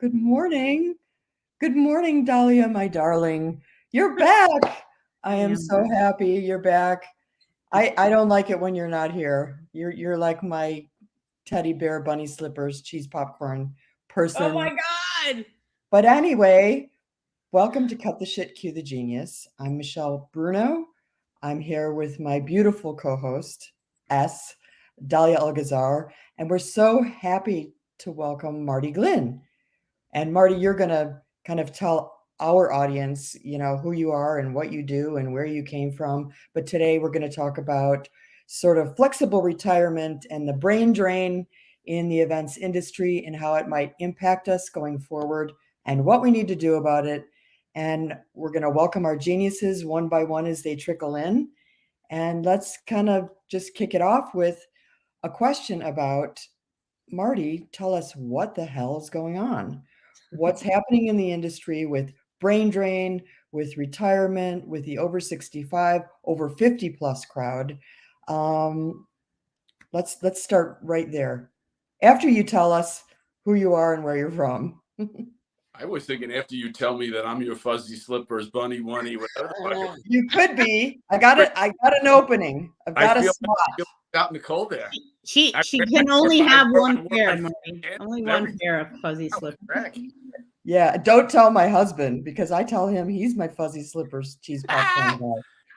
Good morning. Good morning, Dahlia, my darling. You're back. I am so happy you're back. I don't like it when you're not here. You're like my teddy bear, bunny slippers, cheese popcorn Oh person. my God. But anyway, welcome to Cut the Shit, Cue the Genius. I'm Michelle Bruno. I'm here with my beautiful co-host, S. Dahlia Algazar, and we're so happy to welcome Marty Glynn. And Marty, you're going to kind of tell our audience, who you are and what you do and where you came from. But today we're going to talk about sort of flexible retirement and the brain drain in the events industry and how it might impact us going forward and what we need to do about it. And we're going to welcome our geniuses one by one as they trickle in. And let's kind of just kick it off with a question about Marty, tell us what the hell is going on? What's happening in the industry with brain drain, with retirement, with the over 65, over 50 plus crowd? Um, let's start right there. After you tell us who you are and where you're from. I was thinking after you tell me that I'm your fuzzy slippers, bunny, whatever the fuck. You could be. I got it. I got an opening. I've got a spot. Out in the cold there. She can only have one pair, Marty. Only one pair of fuzzy slippers. Yeah, don't tell my husband because I tell him he's my fuzzy slippers cheese popcorn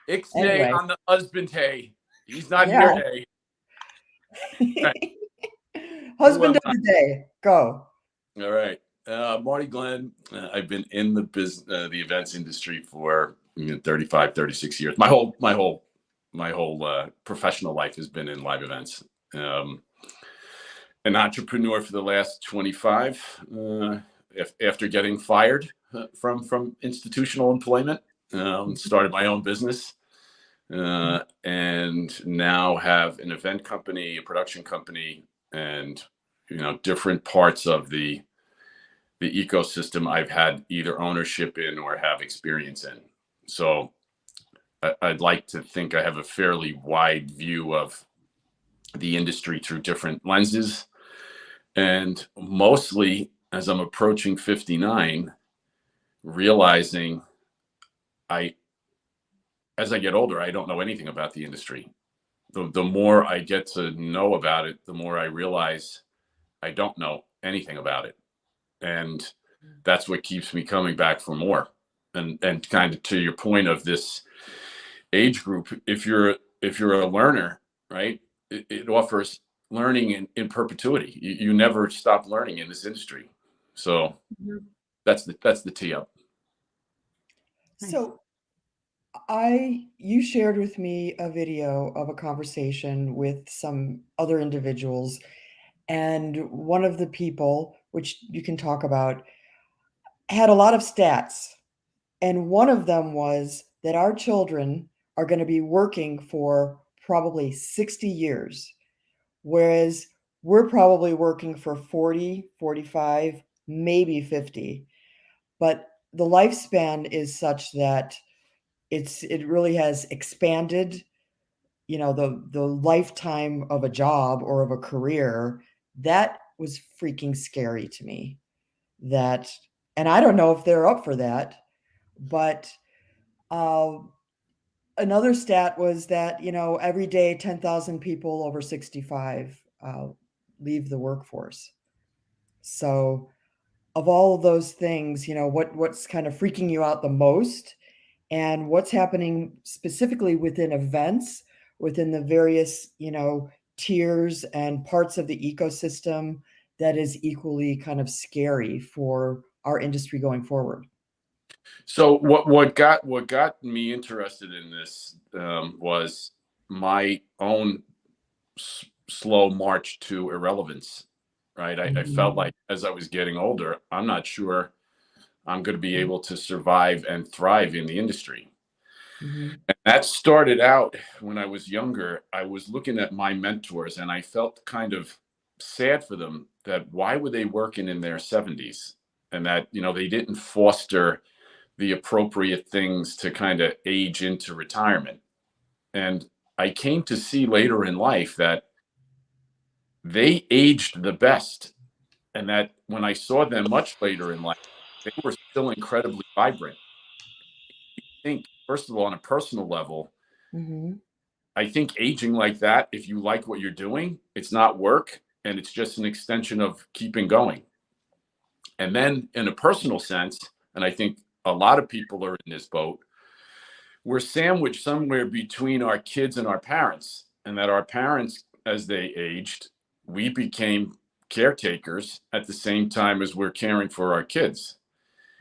guy. Ixnay on the husband, hey. He's not here, hey. Husband of the day, go. All right. Marty Glynn. I've been in the the events industry for 35, 36 years. My whole professional life has been in live events. An entrepreneur for the last 25. After getting fired from institutional employment, started my own business, and now have an event company, a production company, and different parts of the ecosystem I've had either ownership in or have experience in. So I'd like to think I have a fairly wide view of the industry through different lenses, and mostly as I'm approaching 59, realizing as I get older, I don't know anything about the industry. The more I get to know about it, the more I realize I don't know anything about it. And that's what keeps me coming back for more. And kind of to your point of this age group, if you're a learner, right, it offers learning in perpetuity. You never stop learning in this industry. So that's the tee up. So you shared with me a video of a conversation with some other individuals, and one of the people, which you can talk about, had a lot of stats. And one of them was that our children are going to be working for probably 60 years, whereas we're probably working for 40, 45, maybe 50. But the lifespan is such that it really has expanded, the lifetime of a job or of a career. That was freaking scary to me. And I don't know if they're up for that, but another stat was that, every day 10,000 people over 65 leave the workforce. So of all of those things, what's kind of freaking you out the most, and what's happening specifically within events, within the various, tiers and parts of the ecosystem that is equally kind of scary for our industry going forward? So what got me interested in this was my own slow march to irrelevance, right? I felt like as I was getting older, I'm not sure I'm going to be able to survive and thrive in the industry. And that started out when I was younger. I was looking at my mentors and I felt kind of sad for them, that why were they working in their 70s, and that, they didn't foster the appropriate things to kind of age into retirement. And I came to see later in life that they aged the best and that when I saw them much later in life, they were still incredibly vibrant. I think, first of all, on a personal level, I think aging like that, if you like what you're doing, it's not work and it's just an extension of keeping going. And then in a personal sense, and I think a lot of people are in this boat, we're sandwiched somewhere between our kids and our parents, and that our parents, as they aged, we became caretakers at the same time as we're caring for our kids.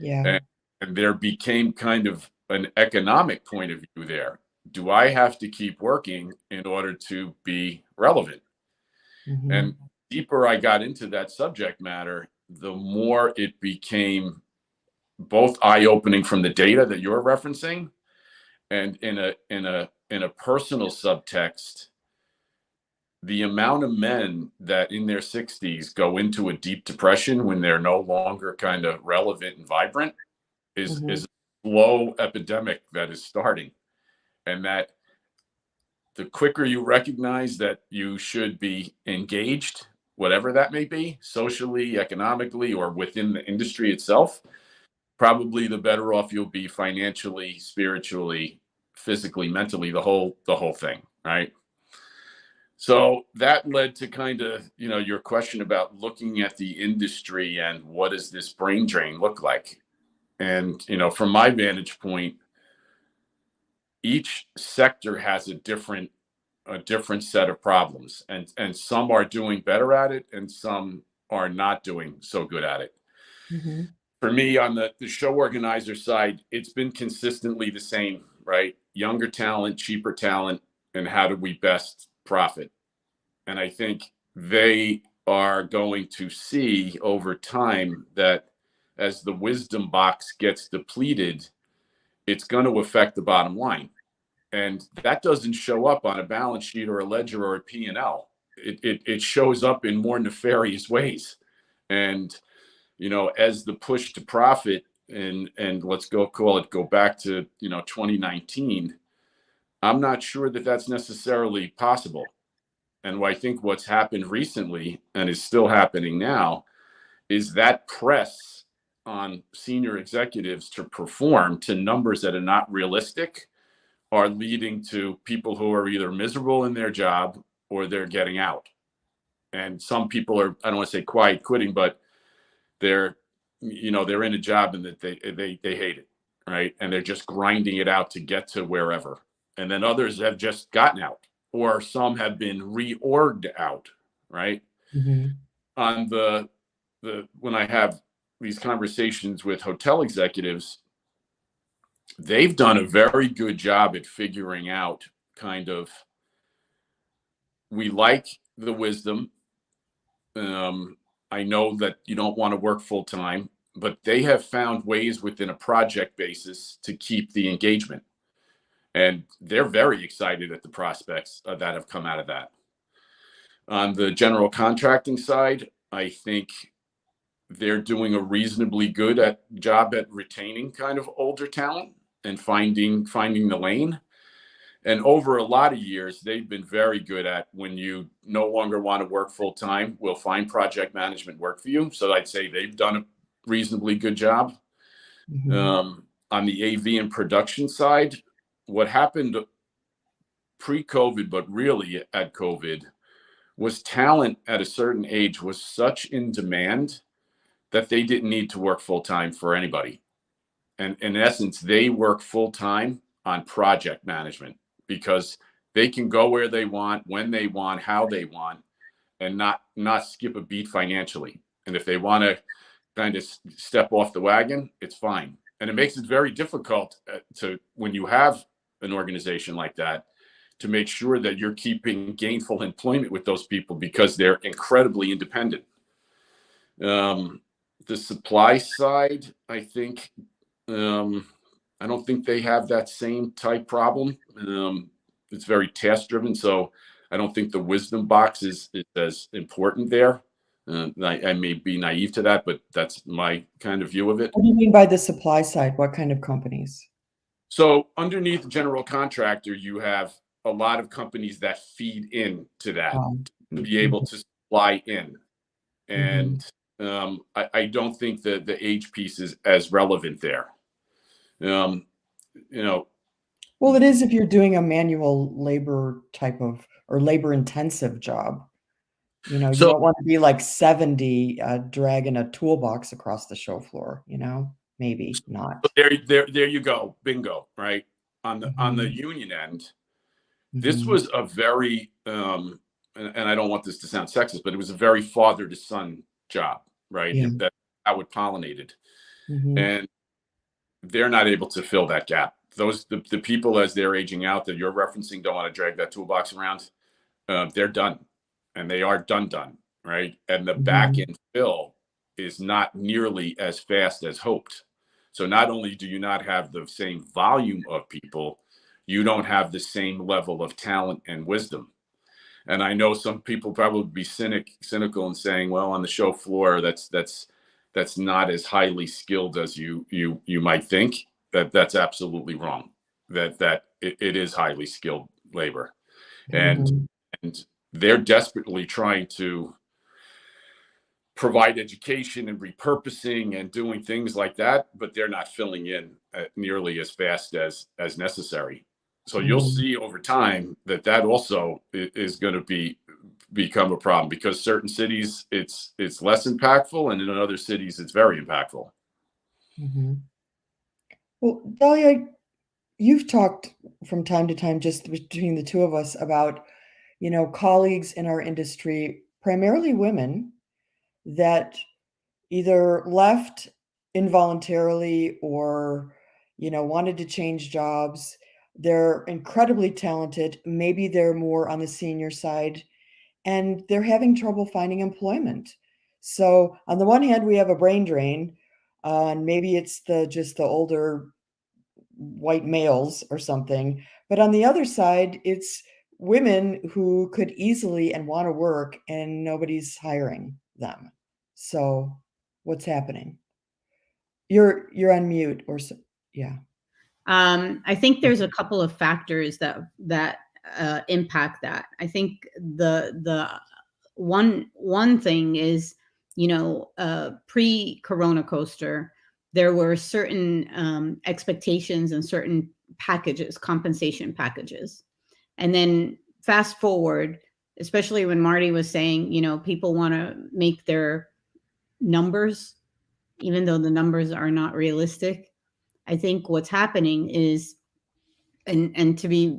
Yeah. And there became kind of an economic point of view there. Do I have to keep working in order to be relevant? And deeper I got into that subject matter, the more it became both eye-opening from the data that you're referencing, and in a personal subtext, the amount of men that in their 60s go into a deep depression when they're no longer kind of relevant and vibrant is a slow epidemic that is starting. And that the quicker you recognize that you should be engaged, whatever that may be, socially, economically, or within the industry itself, probably the better off you'll be financially, spiritually, physically, mentally, the whole thing, right? So that led to kind of, your question about looking at the industry and what does this brain drain look like? And, from my vantage point, each sector has a different set of problems, and some are doing better at it and some are not doing so good at it. For me, on the show organizer side, it's been consistently the same, right? Younger talent, cheaper talent, and how do we best profit? And I think they are going to see over time that as the wisdom box gets depleted, it's going to affect the bottom line. And that doesn't show up on a balance sheet or a ledger or a P&L. It shows up in more nefarious ways. And, as the push to profit and let's go back to, 2019, I'm not sure that that's necessarily possible. And I think what's happened recently and is still happening now is that press on senior executives to perform to numbers that are not realistic are leading to people who are either miserable in their job or they're getting out. And some people are, I don't want to say quiet quitting, but they're in a job and that they hate it, right? And they're just grinding it out to get to wherever. And then others have just gotten out, or some have been reorged out, right? On the when I have these conversations with hotel executives, they've done a very good job at figuring out kind of, we like the wisdom. I know that you don't want to work full time, but they have found ways within a project basis to keep the engagement. And they're very excited at the prospects that have come out of that. On the general contracting side, I think they're doing a reasonably good job at retaining kind of older talent and finding the lane. And over a lot of years, they've been very good at, when you no longer want to work full time, we'll find project management work for you. So I'd say they've done a reasonably good job. On the AV and production side, what happened pre-COVID, but really at COVID, was talent at a certain age was such in demand that they didn't need to work full time for anybody. And in essence, they work full time on project management because they can go where they want, when they want, how they want, and not skip a beat financially. And if they want to kind of step off the wagon, it's fine. And it makes it very difficult when you have an organization like that, to make sure that you're keeping gainful employment with those people because they're incredibly independent. The supply side, I think, I don't think they have that same type problem. It's very task driven, so I don't think the wisdom box is as important there. I may be naive to that, but that's my kind of view of it. What do you mean by the supply side? What kind of companies? So underneath the general contractor, you have a lot of companies that feed in to that to be able to supply in. And I don't think that the age piece is as relevant there. You know, Well, it is if you're doing a manual labor type of or labor intensive job. You know, you so don't want to be like 70 dragging a toolbox across the show floor, you know, maybe not. there you go, bingo, right? On the Mhm, union end, this mhm. was a very and I don't want this to sound sexist, but it was a very father to son job, right? Yeah. That I would pollinated, Mhm, and they're not able to fill that gap. The people as they're aging out that you're referencing don't want to drag that toolbox around. They're done, and they are done, right? And the back mhm, end fill is not nearly as fast as hoped. So not only do you not have the same volume of people, you don't have the same level of talent and wisdom. And I know some people probably be cynical and saying, well, on the show floor, that's not as highly skilled as you might think. That's absolutely wrong. It is highly skilled labor, and mhm, and they're desperately trying to provide education and repurposing and doing things like that, but they're not filling in nearly as fast as necessary. So you'll mhm, see over time that also is going to become a problem, because certain cities it's less impactful, and in other cities it's very impactful. mhm. Well, Dahlia, you've talked from time to time just between the two of us about, you know, colleagues in our industry, primarily women, that either left involuntarily or, you know, wanted to change jobs. They're incredibly talented. Maybe they're more on the senior side and they're having trouble finding employment. So on the one hand, we have a brain drain, and maybe it's just the older white males or something. But on the other side, it's women who could easily and want to work and nobody's hiring them. So what's happening? You're on mute or so, yeah. I think there's a couple of factors that impact that. I think the one thing is, pre-Corona coaster, there were certain expectations and certain packages, compensation packages, and then fast forward, especially when Marty was saying, people want to make their numbers, even though the numbers are not realistic. I think what's happening is, and to be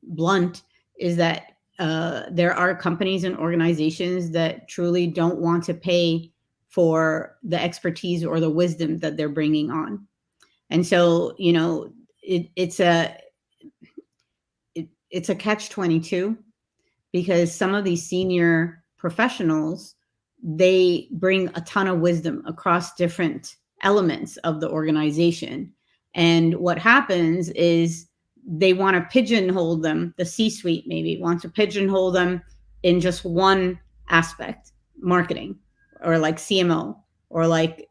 blunt, is that there are companies and organizations that truly don't want to pay for the expertise or the wisdom that they're bringing on. And so, it's a catch-22, because some of these senior professionals, they bring a ton of wisdom across different elements of the organization. And what happens is they want to pigeonhole them, the C-suite maybe wants to pigeonhole them in just one aspect, marketing, or like CMO, or like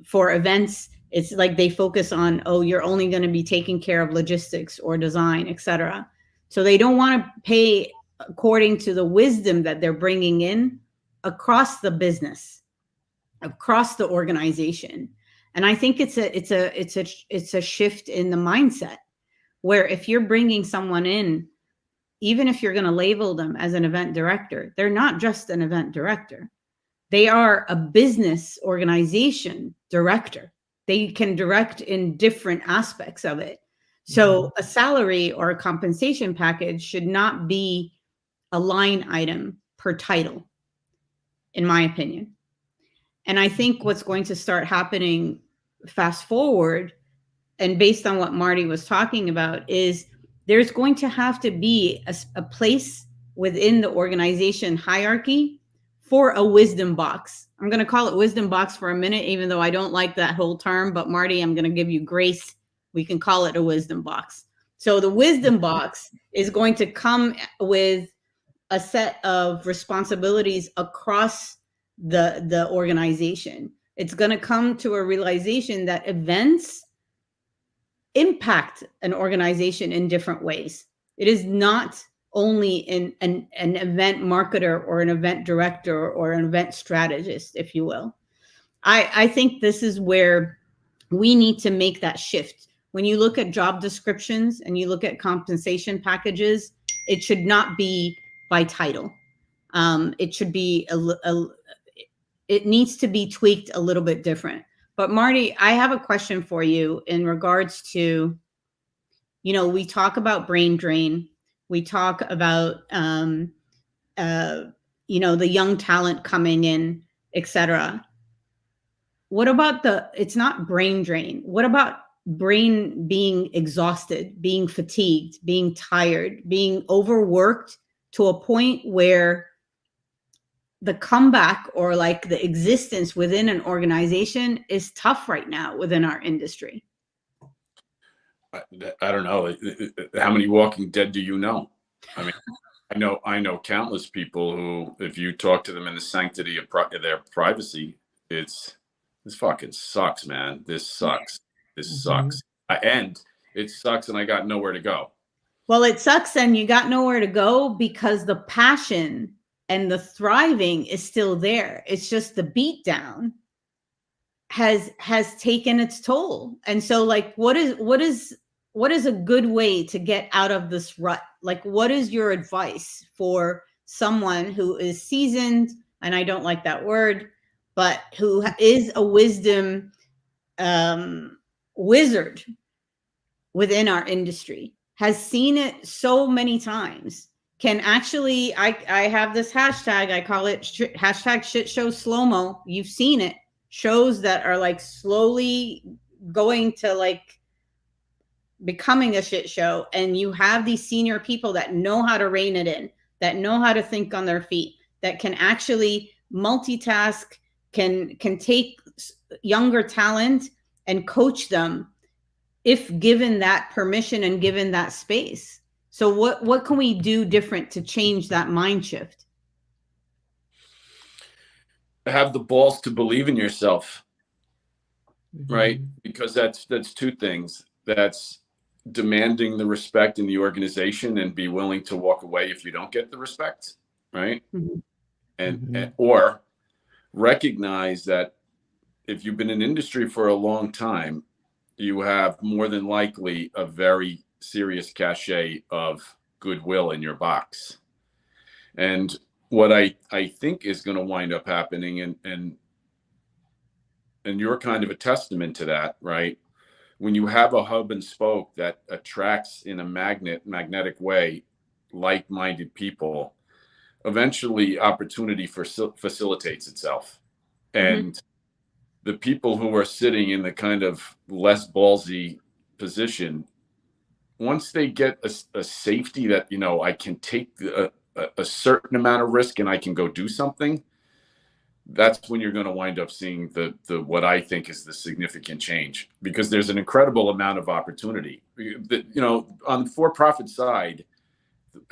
for events, it's like they focus on, oh, you're only going to be taking care of logistics or design, etc. So they don't want to pay according to the wisdom that they're bringing in across the business, across the organization. And I think it's a shift in the mindset, where if you're bringing someone in, even if you're going to label them as an event director, they're not just an event director. They are a business organization director. They can direct in different aspects of it. So a salary or a compensation package should not be a line item per title, in my opinion. And I think what's going to start happening fast forward, and based on what Marty was talking about, is there's going to have to be a place within the organization hierarchy for a wisdom box. I'm going to call it wisdom box for a minute, even though I don't like that whole term. But Marty, I'm going to give you grace. We can call it a wisdom box. So the wisdom box is going to come with a set of responsibilities across the organization. It's going to come to a realization that events impact an organization in different ways. It is not only an event marketer or an event director or an event strategist, if you will. I think this is where we need to make that shift. When you look at job descriptions and you look at compensation packages, it should not be by title. It should be it needs to be tweaked a little bit different. But Marty, I have a question for you in regards to, we talk about brain drain. We talk about, the young talent coming in, etc. What about it's not brain drain. What about brain being exhausted, being fatigued, being tired, being overworked to a point where the comeback or like the existence within an organization is tough right now within our industry? I don't know. How many Walking Dead do you know? I mean, I know countless people who, if you talk to them in the sanctity of their privacy, this fucking sucks, man. This sucks. This sucks. And it sucks, and I got nowhere to go. Well, it sucks, and you got nowhere to go because the passion and the thriving is still there. It's just the beatdown has taken its toll. And so, like, what is a good way to get out of this rut? Like, what is your advice for someone who is seasoned, and I don't like that word, but who is a wisdom wizard within our industry, has seen it so many times, can actually, I have this hashtag, I call it hashtag shit show slow-mo. You've seen it. Shows that are like slowly going to like becoming a shit show. And you have these senior people that know how to rein it in, that know how to think on their feet, that can actually multitask, can take younger talent and coach them if given that permission and given that space. So what can we do different to change that mind shift? Have the balls to believe in yourself, right? Because that's two things. That's demanding the respect in the organization and be willing to walk away if you don't get the respect, right? And or recognize that if you've been in industry for a long time, you have more than likely a very serious cachet of goodwill in your box. And what I think is going to wind up happening, and you're kind of a testament to that, right? When you have a hub and spoke that attracts in a magnetic way like-minded people, eventually opportunity facilitates itself. And the people who are sitting in the kind of less ballsy position, once they get a safety that, I can take a certain amount of risk and I can go do something, that's when you're going to wind up seeing the what I think is the significant change, because there's an incredible amount of opportunity. On the for-profit side,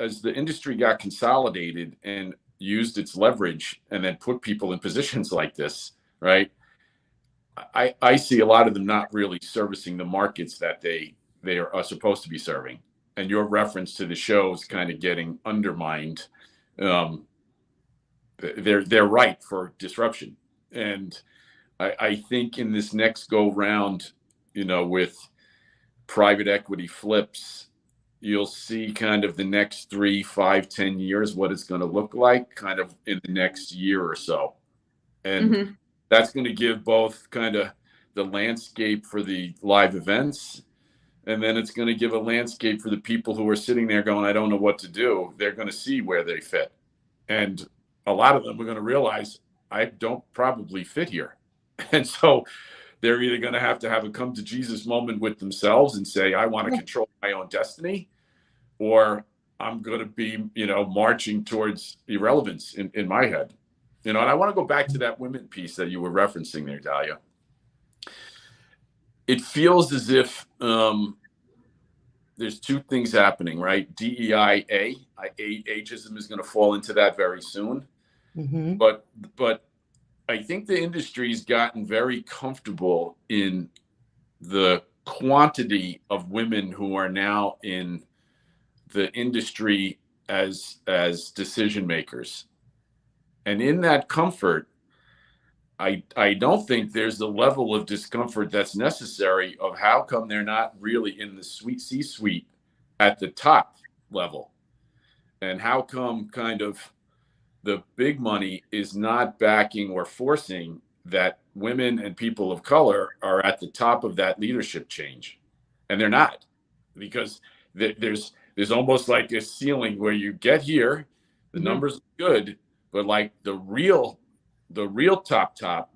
as the industry got consolidated and used its leverage and then put people in positions like this, right? I see a lot of them not really servicing the markets that they are supposed to be serving. And your reference to the shows kind of getting undermined. They're ripe for disruption. And I think in this next go round, with private equity flips, you'll see kind of the next 3, 5, 10 years, what it's going to look like kind of in the next year or so. And that's going to give both kind of the landscape for the live events, and then it's going to give a landscape for the people who are sitting there going, I don't know what to do. They're going to see where they fit. And a lot of them are going to realize, I don't probably fit here. And so they're either going to have a come to Jesus moment with themselves and say, I want to control my own destiny, or I'm going to be, marching towards irrelevance in my head. And I want to go back to that women piece that you were referencing there, Dahlia. It feels as if there's two things happening, right? DEI, ageism is going to fall into that very soon. But I think the industry's gotten very comfortable in the quantity of women who are now in the industry as decision makers. And in that comfort, I don't think there's the level of discomfort that's necessary of how come they're not really in the C-suite at the top level, and how come kind of the big money is not backing or forcing that women and people of color are at the top of that leadership change. And they're not, because there's almost like a ceiling where you get here, the numbers are good, but like the real top,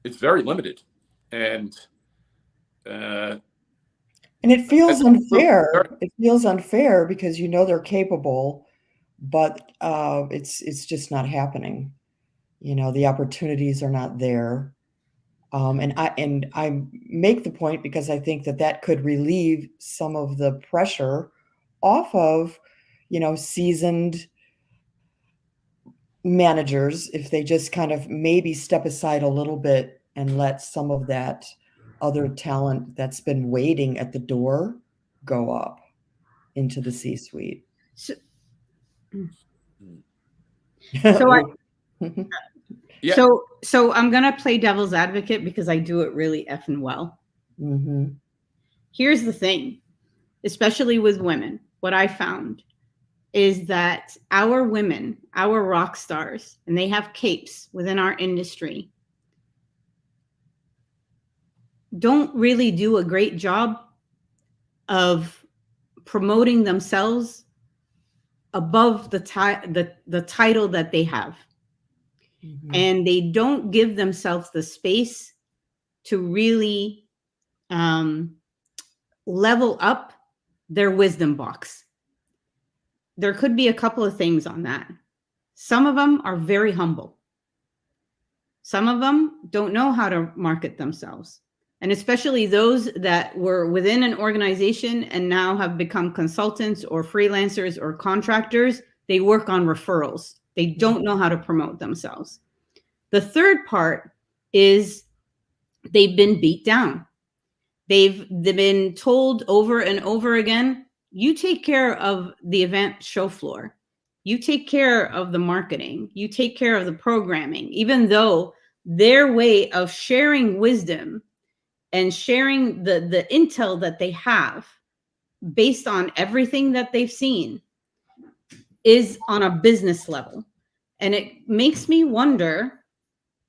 it's very limited. And it feels unfair. It feels unfair because they're capable, but it's just not happening. The opportunities are not there. And I make the point because I think that could relieve some of the pressure off of, seasoned managers, if they just kind of maybe step aside a little bit and let some of that other talent that's been waiting at the door go up into the C-suite. So, Yeah. So I'm going to play devil's advocate because I do it really effing well. Here's the thing, especially with women, what I found is that our women, our rock stars, and they have capes within our industry, don't really do a great job of promoting themselves above the title that they have. And they don't give themselves the space to really level up their wisdom box. There could be a couple of things on that. Some of them are very humble. Some of them don't know how to market themselves. And especially those that were within an organization and now have become consultants or freelancers or contractors, they work on referrals. They don't know how to promote themselves. The third part is they've been beat down. They've been told over and over again, you take care of the event show floor. You take care of the marketing. You take care of the programming, even though their way of sharing wisdom and sharing the intel that they have based on everything that they've seen is on a business level. And it makes me wonder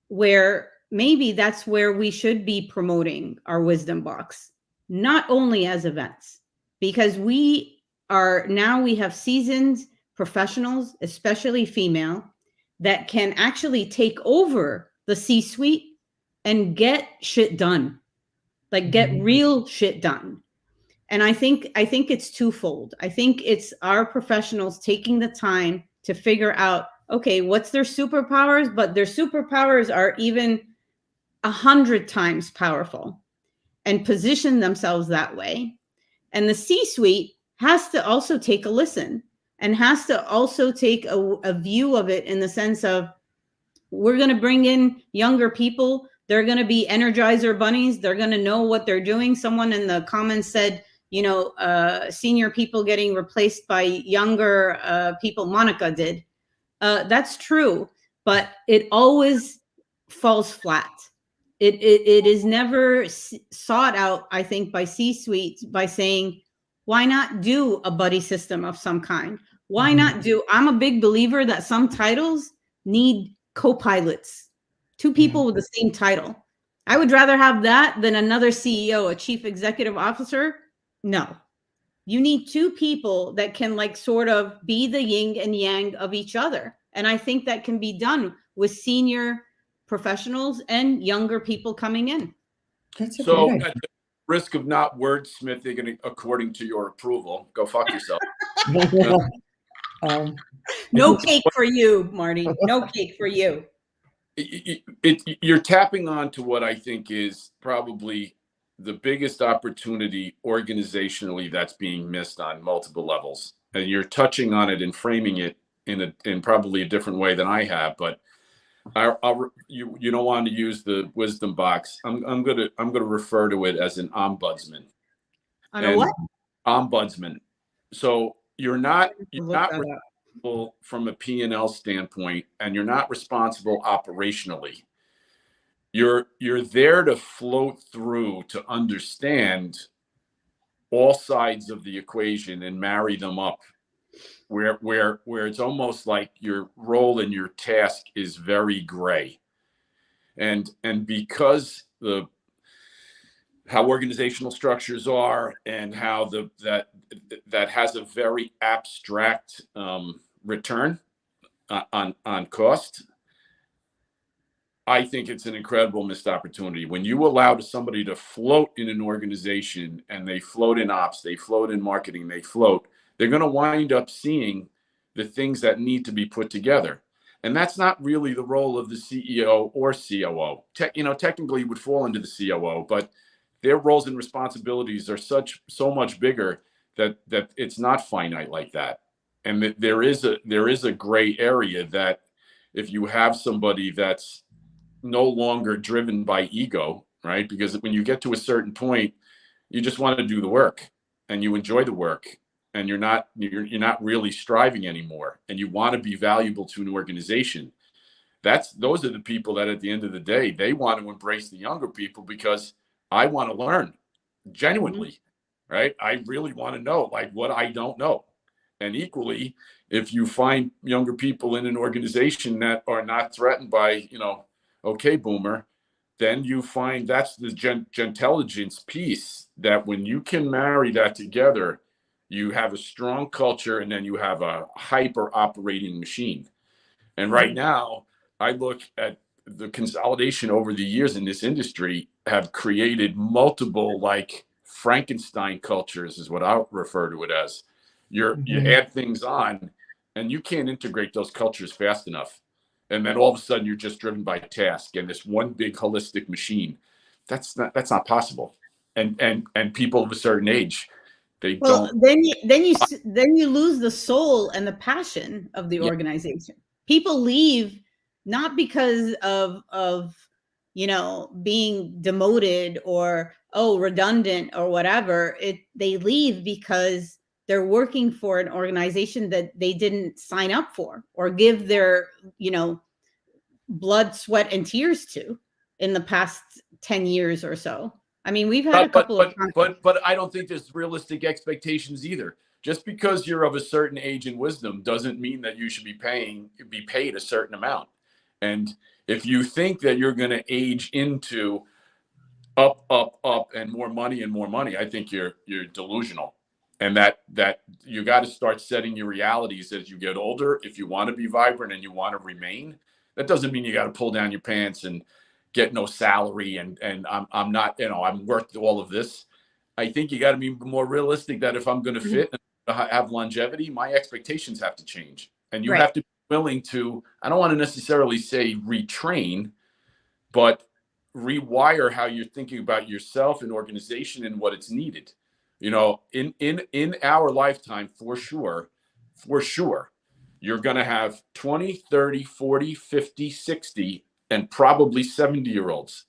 where maybe that's where we should be promoting our wisdom box, not only as events, because we have seasoned professionals, especially female, that can actually take over the C-suite and get shit done, like get real shit done. And I think it's twofold. I think it's our professionals taking the time to figure out, okay, what's their superpowers, but their superpowers are even 100 times powerful, and position themselves that way. And the C-suite has to also take a listen and has to also take a view of it in the sense of, we're going to bring in younger people. They're going to be Energizer bunnies. They're going to know what they're doing. Someone in the comments said, senior people getting replaced by younger people. Monica did. That's true, but it always falls flat. It is never sought out, I think, by C-suites by saying, why not do a buddy system of some kind? Why not do, I'm a big believer that some titles need co-pilots, two people with the same title. I would rather have that than another CEO, a chief executive officer. No, you need two people that can like sort of be the yin and yang of each other. And I think that can be done with senior professionals and younger people coming in. That's so at the risk of not wordsmithing according to your approval, go fuck yourself. No cake for you, Marty. No cake for you. You're tapping on to what I think is probably the biggest opportunity organizationally that's being missed on multiple levels. And you're touching on it and framing it in probably a different way than I have, but you don't want to use the wisdom box. I'm gonna refer to it as an ombudsman. On a what? Ombudsman. So you're not from a P&L standpoint, and you're not responsible operationally, you're there to float through to understand all sides of the equation and marry them up, where it's almost like your role and your task is very gray. And because how organizational structures are, and how that has a very abstract return on cost, I think it's an incredible missed opportunity. When you allow somebody to float in an organization, and they float in ops, they float in marketing, they're going to wind up seeing the things that need to be put together. And that's not really the role of the CEO or COO. Technically would fall into the COO, but their roles and responsibilities are so much bigger that it's not finite like that. And that there is a gray area that if you have somebody that's no longer driven by ego, right? Because when you get to a certain point, you just want to do the work, and you enjoy the work, and you're not really striving anymore, and you want to be valuable to an organization. Those are the people that at the end of the day, they want to embrace the younger people, because I want to learn genuinely, right? I really want to know like what I don't know. And equally, if you find younger people in an organization that are not threatened by, okay, boomer, then you find that's the gentelligence piece, that when you can marry that together, you have a strong culture, and then you have a hyper operating machine. And right now, I look at the consolidation over the years in this industry have created multiple like Frankenstein cultures, is what I refer to it as. You add things on, and you can't integrate those cultures fast enough. And then all of a sudden you're just driven by task and this one big holistic machine. That's not possible. And people of a certain age, they don't. Then you lose the soul and the passion of the organization. People leave not because of being demoted or redundant or whatever. They leave because they're working for an organization that they didn't sign up for or give their blood, sweat, and tears to in the past 10 years or so. I mean, we've had a couple of but I don't think there's realistic expectations either. Just because you're of a certain age and wisdom doesn't mean that you should be paid a certain amount. And if you think that you're going to age into up, and more money, I think you're delusional. And that you got to start setting your realities as you get older. If you want to be vibrant and you want to remain, that doesn't mean you got to pull down your pants and get no salary and I'm not, I'm worth all of this. I think you got to be more realistic that if I'm going to fit and have longevity, my expectations have to change. And you have to be willing to, I don't want to necessarily say retrain, but rewire how you're thinking about yourself and organization and what it's needed. In our lifetime, for sure, you're going to have 20, 30, 40, 50, 60, and probably 70-year-olds.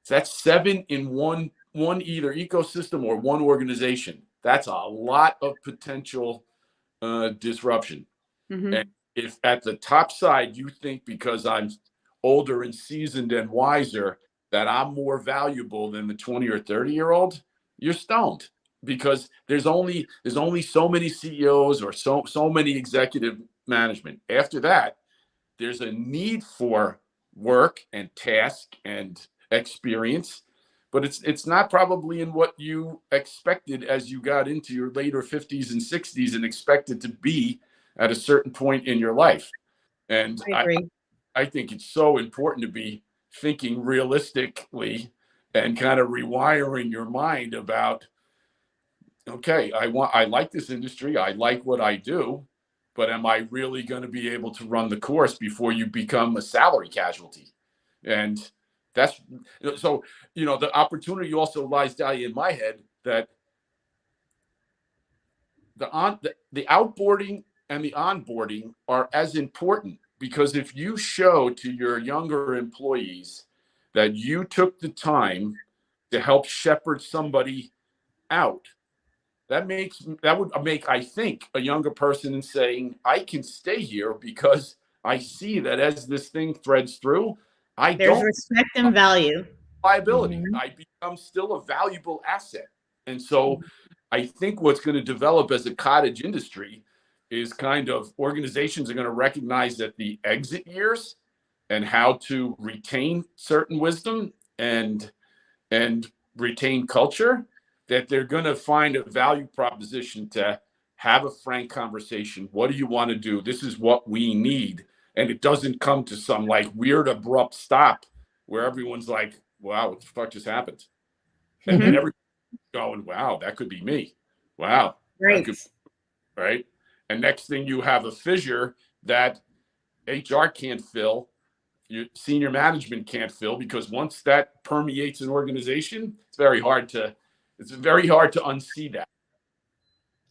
That's 7 in one either ecosystem or one organization. That's a lot of potential disruption. And if at the top side you think because I'm older and seasoned and wiser that I'm more valuable than the 20 or 30-year-old, you're stoned, because there's only so many CEOs or so many executive management. After that, there's a need for work and task and experience, but it's not probably in what you expected as you got into your later 50s and 60s and expected to be at a certain point in your life. And I agree. I think it's so important to be thinking realistically and kind of rewiring your mind about, okay, I like this industry, I like what I do, but am I really going to be able to run the course before you become a salary casualty? And that's so, the opportunity also lies down in my head that the outboarding and the onboarding are as important, because if you show to your younger employees that you took the time to help shepherd somebody out, that would make, I think, a younger person saying, I can stay here because I see that as this thing threads through, I There's don't respect and value. liability. Mhm. I become still a valuable asset. And so I think what's going to develop as a cottage industry is kind of organizations are going to recognize that the exit years and how to retain certain wisdom and retain culture, that they're going to find a value proposition to have a frank conversation. What do you want to do? This is what we need. And it doesn't come to some like weird abrupt stop where everyone's like, wow, what the fuck just happened? And Mhm. everyone's going, wow, that could be me. Wow, that Right. could, right? And next thing you have a fissure that HR can't fill, your senior management can't fill, because once that permeates an organization, it's very hard to unsee that.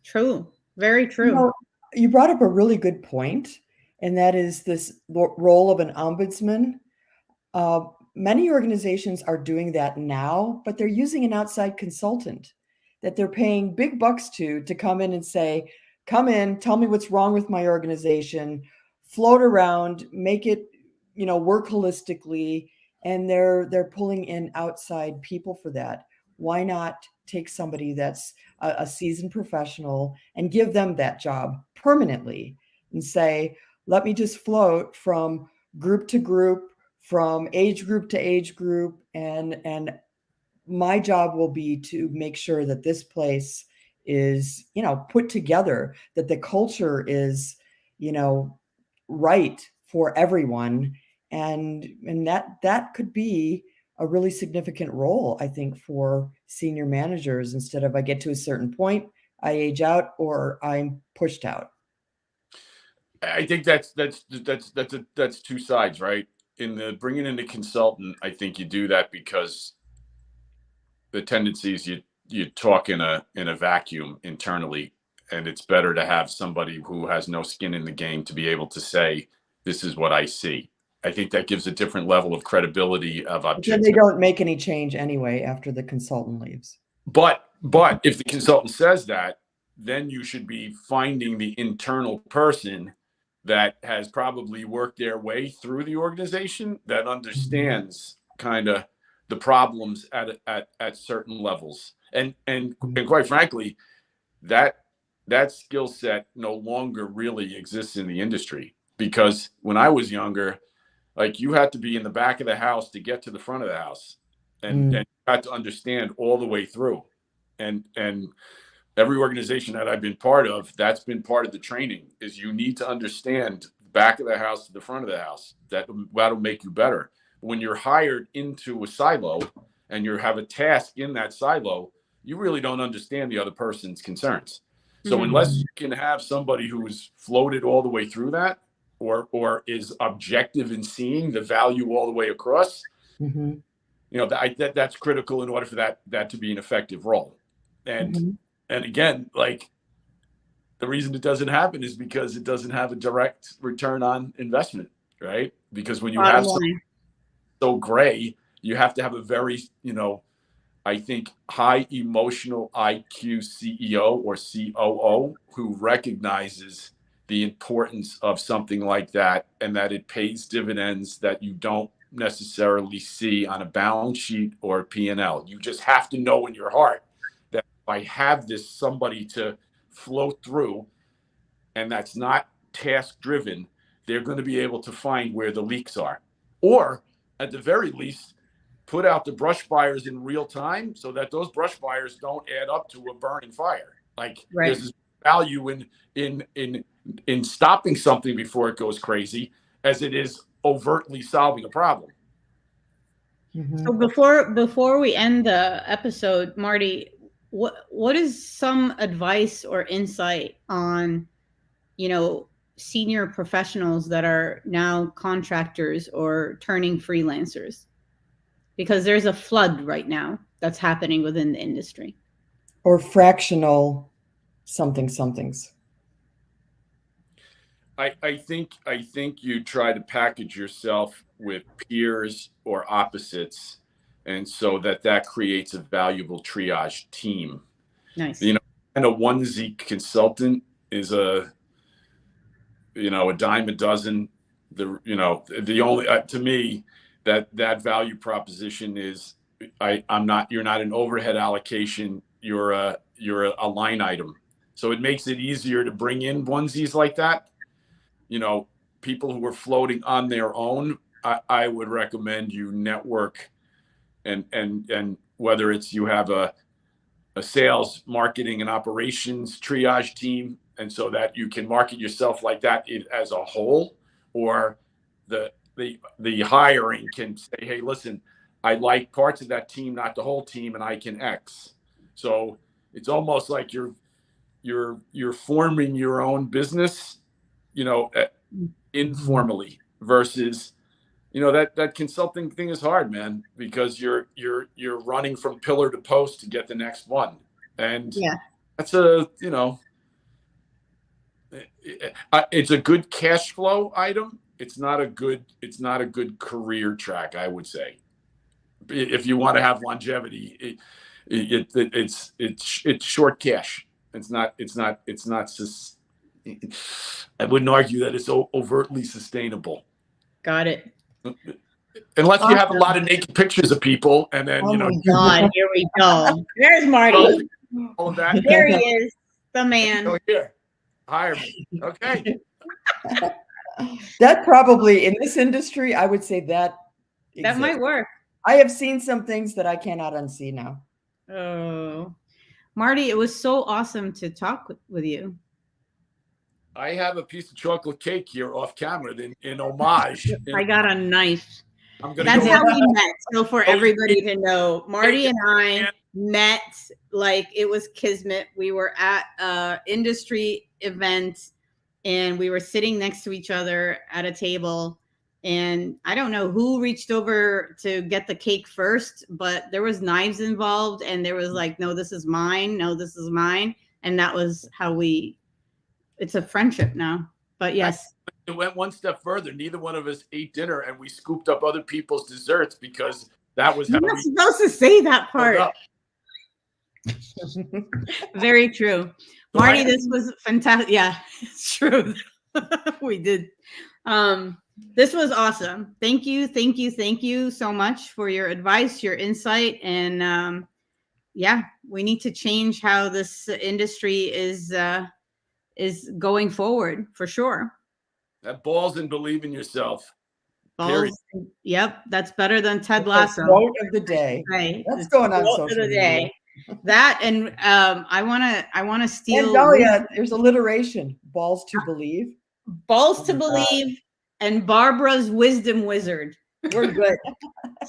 True. Very You true. know, you brought up a really good point, and that is this role of an ombudsman. Uh, Many organizations are doing that now, but they're using an outside consultant that they're paying big bucks to come in and say, "Come in, tell me what's wrong with my organization, float around, make it, work holistically." And they're pulling in outside people for that. Why not take somebody that's a seasoned professional and give them that job permanently and say, "Let me just float from group to group, from age group to age group, and my job will be to make sure that this place is, put together, that the culture is, you know right for everyone." And that could be a really significant role, I think, for senior managers. Instead of, I get to a certain point, I age out, or I'm pushed out. I think that's two sides, right? In the bringing in the consultant, I think you do that because the tendency is you talk in a vacuum internally, and it's better to have somebody who has no skin in the game to be able to say, this is what I see. I think that gives a different level of credibility of But then they objectivity. don't make any change anyway after the consultant leaves. But if the consultant says that, then you should be finding the internal person that has probably worked their way through the organization, that understands kind of the problems at certain levels. And quite frankly, that that skill set no longer really exists in the industry, because when I was younger, like, you had to be in the back of the house to get to the front of the house, and you had to understand all the way through. And every organization that I've been part of, that's been part of the training, is you need to understand the back of the house to the front of the house. That'll make you better. When you're hired into a silo and you have a task in that silo, you really don't understand the other person's concerns. So Mhm. unless you can have somebody who's floated all the way through that, or is objective in seeing the value all the way across, Mm-hmm. that's critical in order for that to be an effective role. And Mm-hmm. and again, like, the reason it doesn't happen is because it doesn't have a direct return on investment, right? Because when you Bottom have something line. so gray, you have to have a very, I think, high emotional IQ CEO or COO who recognizes the importance of something like that, and that it pays dividends that you don't necessarily see on a balance sheet or a P&L. You just have to know in your heart that if I have this somebody to float through, and that's not task driven, they're going to be able to find where the leaks are. Or at the very least, put out the brush fires in real time so that those brush fires don't add up to a burning fire. Like, Right. there's value in stopping something before it goes crazy as it is overtly solving a problem. Mm-hmm. So before we end the episode, Marty, what is some advice or insight on, senior professionals that are now contractors or turning freelancers? Because there's a flood right now that's happening within the industry. Or fractional somethings. I think you try to package yourself with peers or opposites, and so that creates a valuable triage team. Nice. You know, And a onesie consultant is a dime a dozen. The only to me that value proposition is you're not an overhead allocation. You're a line item. So it makes it easier to bring in onesies like that. People who are floating on their own, I would recommend you network and whether it's you have a sales, marketing, and operations triage team, and so that you can market yourself like that as a whole, or the hiring can say, hey, listen, I like parts of that team, not the whole team, and I can X. So it's almost like you're forming your own business, informally versus that consulting thing is hard, man, because you're running from pillar to post to get the next one. And that's it's a good cash flow item. It's not a good career track, I would say. If you want to have longevity, it's short cash. I wouldn't argue that it's overtly sustainable. Got it. Unless you have a lot of naked pictures of people, and then my God, here we go. There's Marty. All of that. There he is, the man. Oh, here, hire me. Okay. That probably in this industry, I would say that might work. I have seen some things that I cannot unsee now. Oh, Marty, it was so awesome to talk with you. I have a piece of chocolate cake here off camera in homage. I got a knife. That's how we met. So for everybody to know, Marty and I met like it was kismet. We were at an industry event and we were sitting next to each other at a table. And I don't know who reached over to get the cake first, but there was knives involved. And there was like, no, this is mine. No, this is mine. And that was how it's a friendship now. But yes. It went one step further. Neither one of us ate dinner, and we scooped up other people's desserts because that was how You're not supposed to say that part. Very true. Marty, this was fantastic. Yeah, it's true. We did. This was awesome. Thank you so much for your advice, your insight. And we need to change how this industry is going forward for sure. That balls and believe in yourself. Balls. Yep, that's better than Ted Lasso. Quote of the day. Right. That's going on social of the media. day. That and I wanna steal. And Dahlia, there's alliteration. Balls to believe. Balls to believe and Barbara's wisdom wizard. We're good.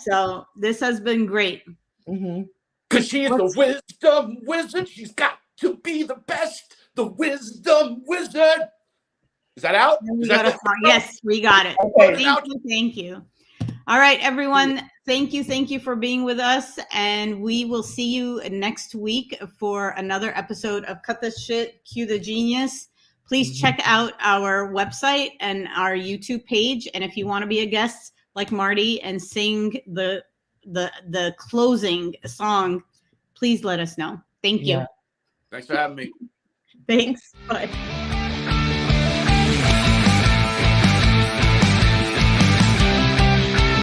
So this has been great. Because she is the wisdom wizard. She's got to be the best. The wisdom wizard. Is that out? Yes, we got it. Okay. Thank you. All right, everyone. Thank you for being with us. And we will see you next week for another episode of Cut the Shit, Cue the Genius. Please check out our website and our YouTube page. And if you want to be a guest like Marty and sing the closing song, please let us know. Thank you. Thanks for having me. Thanks. Bye.